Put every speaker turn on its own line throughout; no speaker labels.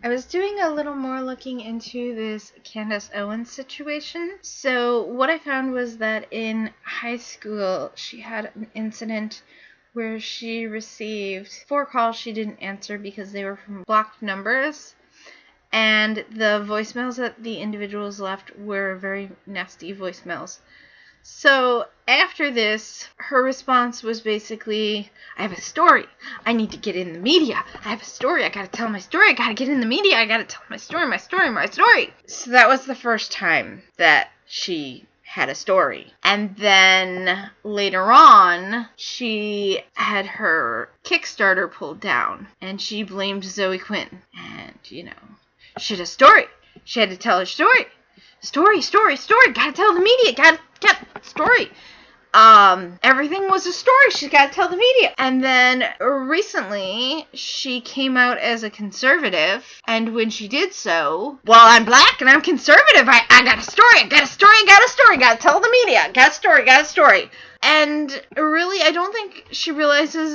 I was doing a little more looking into this Candace Owens situation. So what I found was that in high school, she had an incident where she received 4 calls she didn't answer because they were from blocked numbers. And the voicemails that the individuals left were very nasty voicemails. So after this, her response was basically, I have a story. I need to get in the media. I have a story. I gotta tell my story. I gotta get in the media. I gotta tell my story, my story, my story. So that was the first time that she had a story. And then later on, she had her Kickstarter pulled down. And she blamed Zoe Quinn. And, she had a story. She had to tell her story. Story. Gotta tell the media. Gotta story. Everything was a story. She's got to tell the media. And then recently, she came out as a conservative. And when she did so, well, I'm black and I'm conservative. I got a story. I got a story. Got to tell the media. Got a story. And really, I don't think she realizes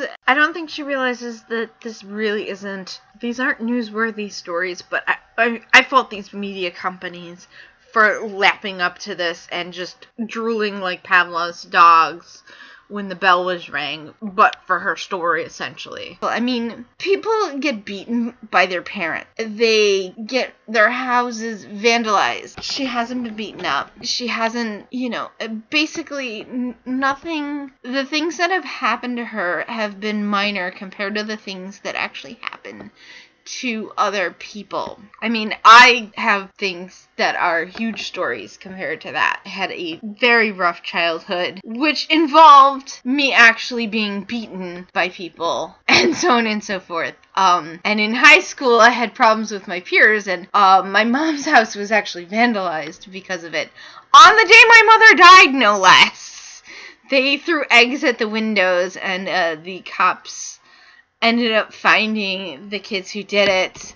that this really isn't, these aren't newsworthy stories, but I fault these media companies for lapping up to this and just drooling like Pavlov's dogs when the bell was rang, but for her story, essentially. I mean, people get beaten by their parents. They get their houses vandalized. She hasn't been beaten up. She hasn't, basically nothing. The things that have happened to her have been minor compared to the things that actually happen to other people. I mean, I have things that are huge stories compared to that. I had a very rough childhood, which involved me actually being beaten by people, and so on and so forth. And in high school, I had problems with my peers, and my mom's house was actually vandalized because of it. On the day my mother died, no less. They threw eggs at the windows, and the cops ended up finding the kids who did it.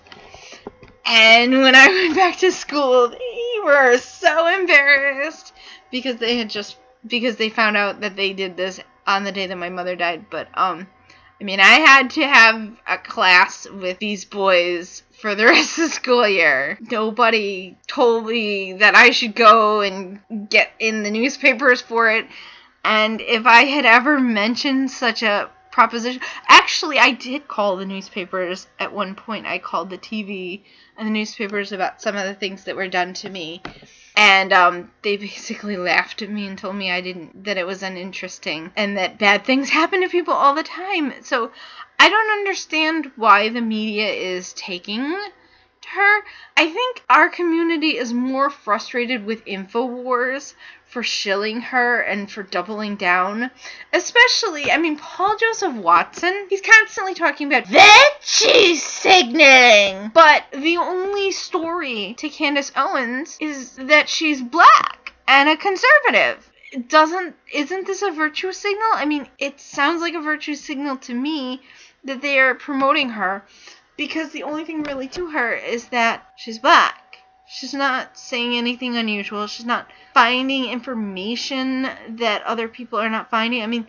And when I went back to school, they were so embarrassed because they found out that they did this on the day that my mother died. But I had to have a class with these boys for the rest of the school year. Nobody told me that I should go and get in the newspapers for it. And if I had ever mentioned such a proposition. Actually, I did call the newspapers at one point. I called the TV and the newspapers about some of the things that were done to me. And they basically laughed at me and told me that it was uninteresting and that bad things happen to people all the time. So I don't understand why the media is taking to her. I think our community is more frustrated with InfoWars for shilling her and for doubling down. Especially, Paul Joseph Watson, he's constantly talking about virtue signaling. But the only story to Candace Owens is that she's black and a conservative. Isn't this a virtue signal? It sounds like a virtue signal to me that they are promoting her because the only thing really to her is that she's black. She's not saying anything unusual. She's not finding information that other people are not finding.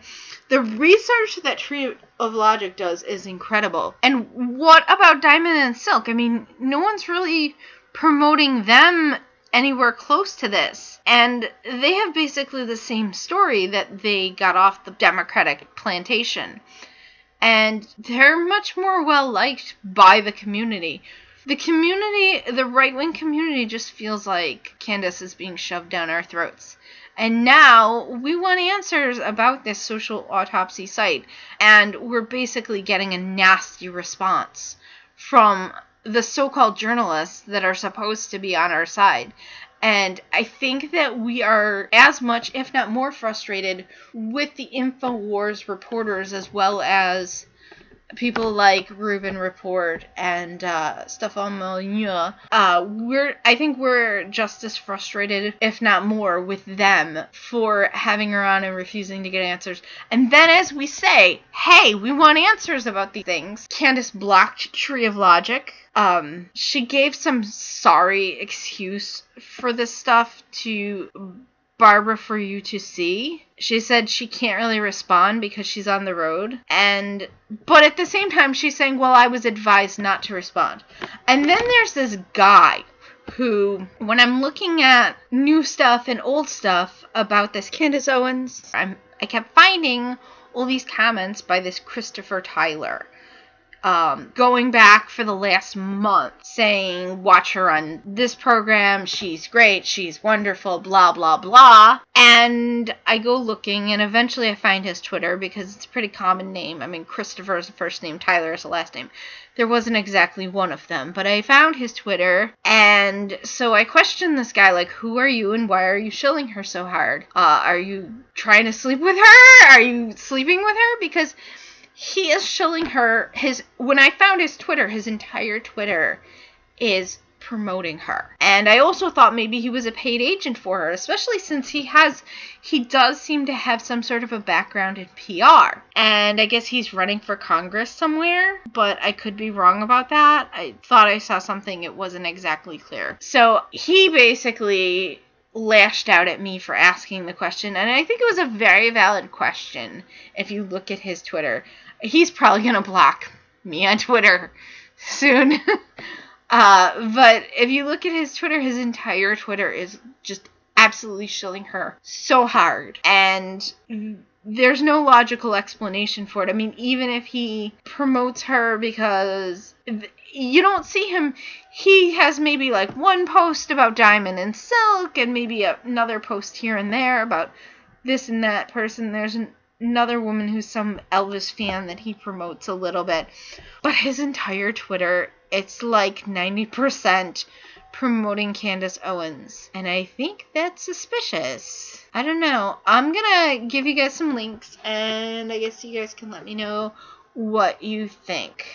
The research that Tree of Logic does is incredible. And what about Diamond and Silk? No one's really promoting them anywhere close to this. And they have basically the same story that they got off the Democratic plantation. And they're much more well-liked by the community. The right-wing community just feels like Candace is being shoved down our throats. And now we want answers about this social autopsy site. And we're basically getting a nasty response from the so-called journalists that are supposed to be on our side. And I think that we are as much, if not more, frustrated with the InfoWars reporters as well as people like Reuben Report and Stéphane Molyneux. I think we're just as frustrated, if not more, with them for having her on and refusing to get answers. And then as we say, hey, we want answers about these things, Candace blocked Tree of Logic. She gave some sorry excuse for this stuff to Barbara for you to see. She said she can't really respond because she's on the road. But at the same time, she's saying, well, I was advised not to respond. And then there's this guy who, when I'm looking at new stuff and old stuff about this Candace Owens, I kept finding all these comments by this Christopher Tyler. Going back for the last month, saying, watch her on this program, she's great, she's wonderful, blah, blah, blah. And I go looking, and eventually I find his Twitter, because it's a pretty common name. I mean, Christopher is the first name, Tyler is the last name. There wasn't exactly one of them, but I found his Twitter, and so I questioned this guy, like, who are you, and why are you shilling her so hard? Are you trying to sleep with her? Are you sleeping with her? Because he is shilling her. When I found his Twitter, his entire Twitter is promoting her. And I also thought maybe he was a paid agent for her, especially since he does seem to have some sort of a background in PR. And I guess he's running for Congress somewhere, but I could be wrong about that. I thought I saw something, it wasn't exactly clear. So he basically lashed out at me for asking the question, and I think it was a very valid question. If you look at his Twitter, he's probably going to block me on Twitter soon. But if you look at his Twitter, his entire Twitter is just absolutely shilling her so hard. And there's no logical explanation for it. I mean, even if he promotes her, because you don't see him, he has maybe like one post about Diamond and Silk, and maybe another post here and there about this and that person. There's another woman who's some Elvis fan that he promotes a little bit. But his entire Twitter, it's like 90% promoting Candace Owens. And I think that's suspicious. I don't know. I'm gonna give you guys some links, and I guess you guys can let me know what you think.